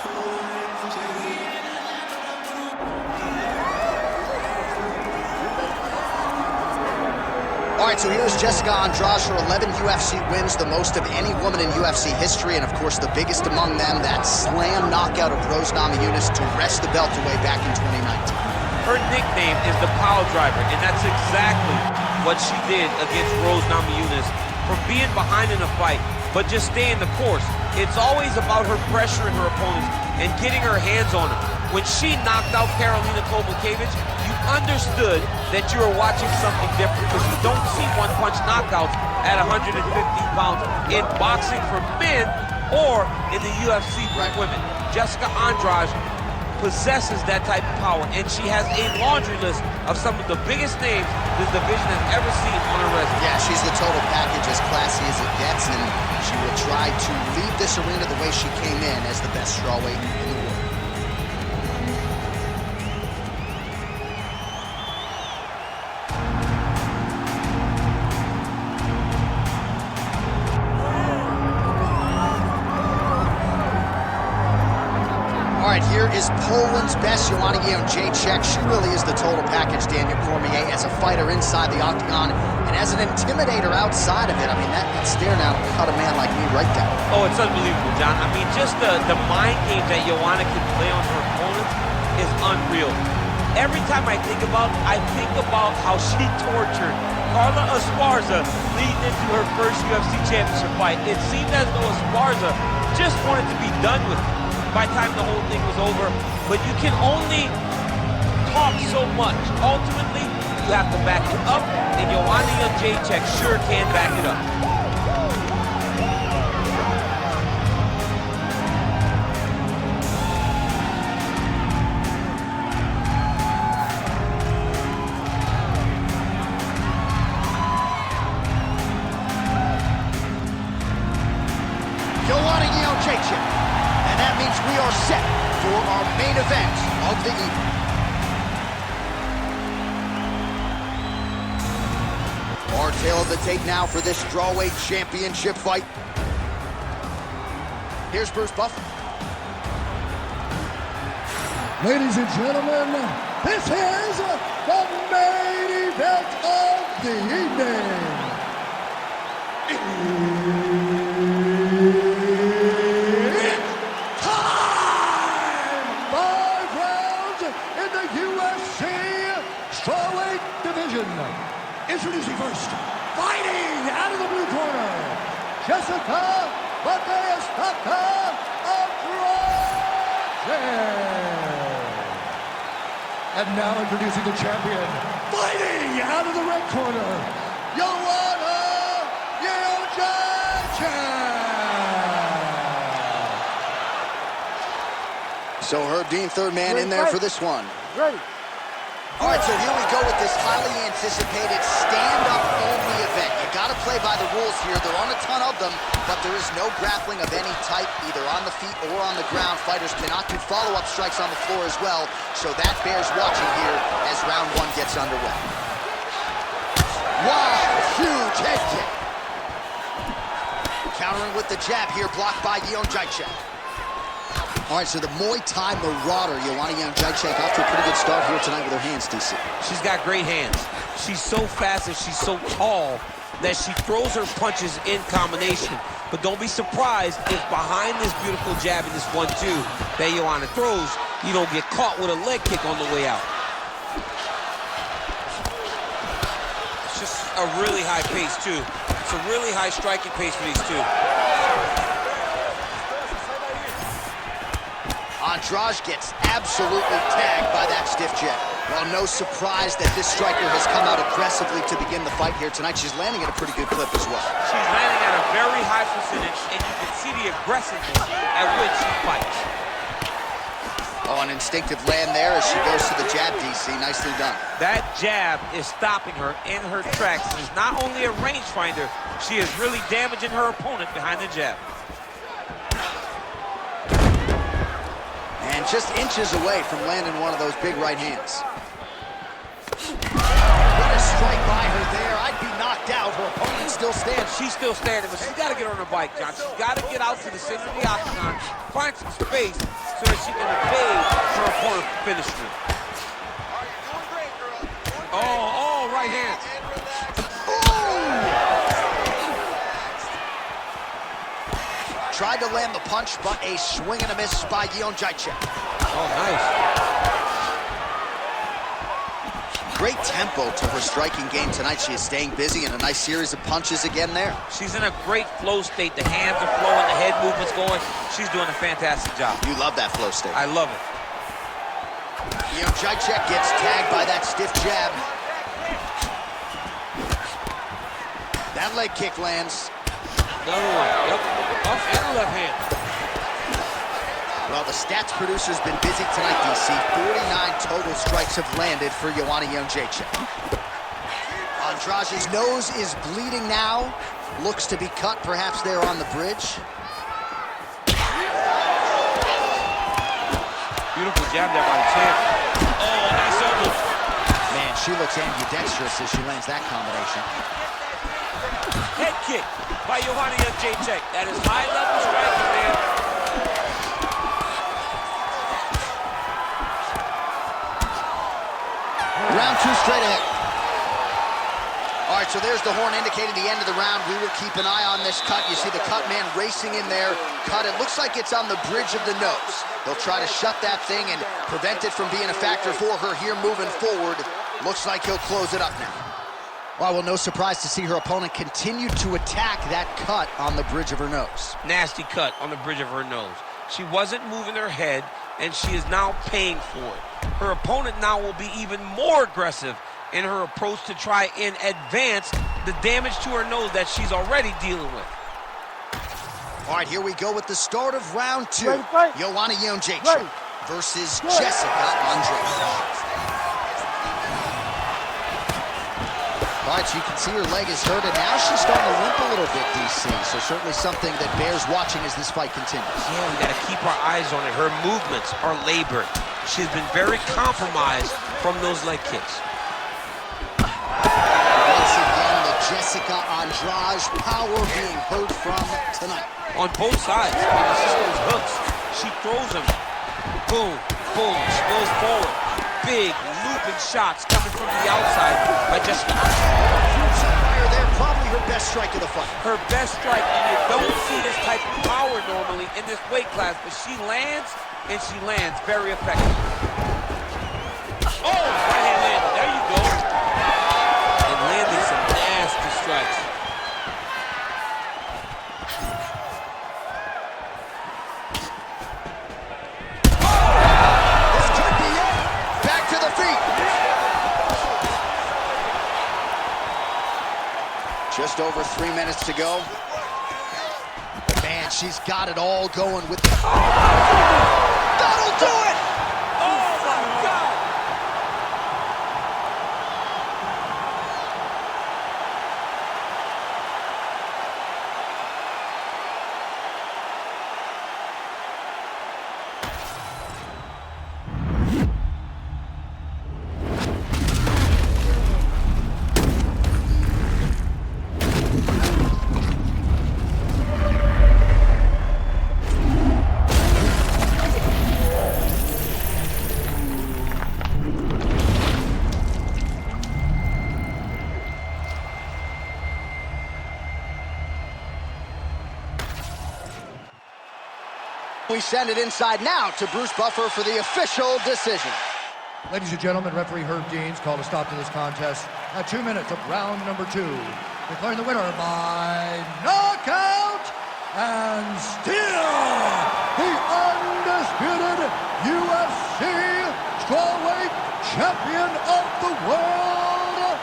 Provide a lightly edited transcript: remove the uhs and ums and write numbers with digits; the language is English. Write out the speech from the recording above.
All right, so here's Jessica Andrade. Her 11 UFC wins, the most of any woman in UFC history, and of course the biggest among them, that slam knockout of Rose Namajunas to wrest the belt away back in 2019. Her nickname is the Power Driver, and that's exactly what she did against Rose Namajunas. From being behind in a fight, but just staying the course. It's always about her pressuring her opponents and getting her hands on them. When she knocked out Karolina Kowalkiewicz, you understood that you were watching something different, because you don't see one-punch knockouts at 150 pounds in boxing for men or in the UFC for women. Jessica Andrade possesses that type of power, and she has a laundry list of some of the biggest names this division has ever seen on her resume. Yeah, she's the total package, as classy as it gets, and she will try to leave this arena the way she came in, as the best strawweight in the world. All right, here is Poland's best, Joanna Jedrzejczyk. She really is the total package, Daniel Cormier, as a fighter inside the octagon and as an intimidator outside of it. I mean, that stare now will cut a man like me right down. Oh, it's unbelievable, John. I mean, just the mind games that Joanna can play on her opponents is unreal. Every time I think about how she tortured Carla Esparza leading into her first UFC championship fight. It seemed as though Esparza just wanted to be done with it by the time the whole thing was over. But you can only talk so much. Ultimately, you have to back it up, and Joanna Jedrzejczyk sure can back it up. Joanna Jedrzejczyk. And that means we are set for our main event of the evening. Our tale of the tape now for this strawweight championship fight. Here's Bruce Buffer. Ladies and gentlemen, this is the main event of the evening. Strawweight division. Introducing first, fighting out of the blue corner, Jessica Andrade. And now introducing the champion, fighting out of the red corner, Joanna Jedrzejczyk. So Herb Dean, third man in there for this one. Ready. All right, so here we go with this highly anticipated stand-up only event. You gotta play by the rules here. There aren't a ton of them, but there is no grappling of any type, either on the feet or on the ground. Fighters cannot do follow-up strikes on the floor as well, so that bears watching here as round one gets underway. Wow, huge head kick. Countering with the jab here, blocked by Jedrzejczyk. All right, so the Muay Thai marauder, Joanna Jedrzejczyk, off to a pretty good start here tonight with her hands, DC. She's got great hands. She's so fast and she's so tall that she throws her punches in combination. But don't be surprised if behind this beautiful jab and this 1-2 that Joanna throws, you don't get caught with a leg kick on the way out. It's just a really high pace, too. It's a really high striking pace for these two. Andrade gets absolutely tagged by that stiff jab. Well, no surprise that this striker has come out aggressively to begin the fight here tonight. She's landing at a pretty good clip as well. She's landing at a very high percentage, and you can see the aggressiveness at which she fights. Oh, an instinctive land there as she goes to the jab, DC. Nicely done. That jab is stopping her in her tracks. She's not only a rangefinder, she is really damaging her opponent behind the jab. And just inches away from landing one of those big right hands. What a strike by her there. I'd be knocked out. Her opponent still stands. She's still standing, but she's got to get on her bike, John. She's got to get out to the center of the octagon find some space so that she can evade her opponent finish her. Oh, right hand. Tried to land the punch, but a swing and a miss by Jedrzejczyk. Oh, nice. Great tempo to her striking game tonight. She is staying busy, and a nice series of punches again there. She's in a great flow state. The hands are flowing, the head movement's going. She's doing a fantastic job. You love that flow state. I love it. Jedrzejczyk gets tagged by that stiff jab. That leg kick lands. Another one. Yep. Up and a left hand. Well, the stats producer's been busy tonight, DC. 49 total strikes have landed for Jedrzejczyk. Andrade's nose is bleeding now. Looks to be cut, perhaps there on the bridge. Beautiful jab there by the champ. Oh, nice elbow. Man, she looks ambidextrous as she lands that combination. Head kick by Jedrzejczyk. That is high-level striking, man. Round two straight ahead. All right, so there's the horn indicating the end of the round. We will keep an eye on this cut. You see the cut man racing in there. Cut, it looks like it's on the bridge of the nose. They'll try to shut that thing and prevent it from being a factor for her here moving forward. Looks like he'll close it up now. Well, no surprise to see her opponent continue to attack that cut on the bridge of her nose. Nasty cut on the bridge of her nose. She wasn't moving her head, and she is now paying for it. Her opponent now will be even more aggressive in her approach to try and advance the damage to her nose that she's already dealing with. All right, here we go with the start of round two. Jedrzejczyk versus Andrade. All right, so you can see her leg is hurt, and now she's starting to limp a little bit, DC. So certainly something that bears watching as this fight continues. Yeah, we got to keep our eyes on it. Her movements are labored. She's been very compromised from those leg kicks. Once again, the Andrade power being heard from tonight. On both sides, when she throws hooks, she throws them. Boom, boom, she goes forward. Big, looping shots coming from the outside by Jedrzejczyk. There, probably her best strike of the fight. Her best strike, and you don't see this type of power normally in this weight class, but she lands, and she lands very effective. Oh, right hand landed, there you go. And landing some nasty strikes. This could be it. Back to the feet. Just over 3 minutes to go. Man, she's got it all going with the... That'll do it! Oh, my God! We send it inside now to Bruce Buffer for the official decision. Ladies and gentlemen, referee Herb Deans called a stop to this contest at 2 minutes of round number 2. Declaring the winner by knockout and still the undisputed UFC strawweight champion of the world,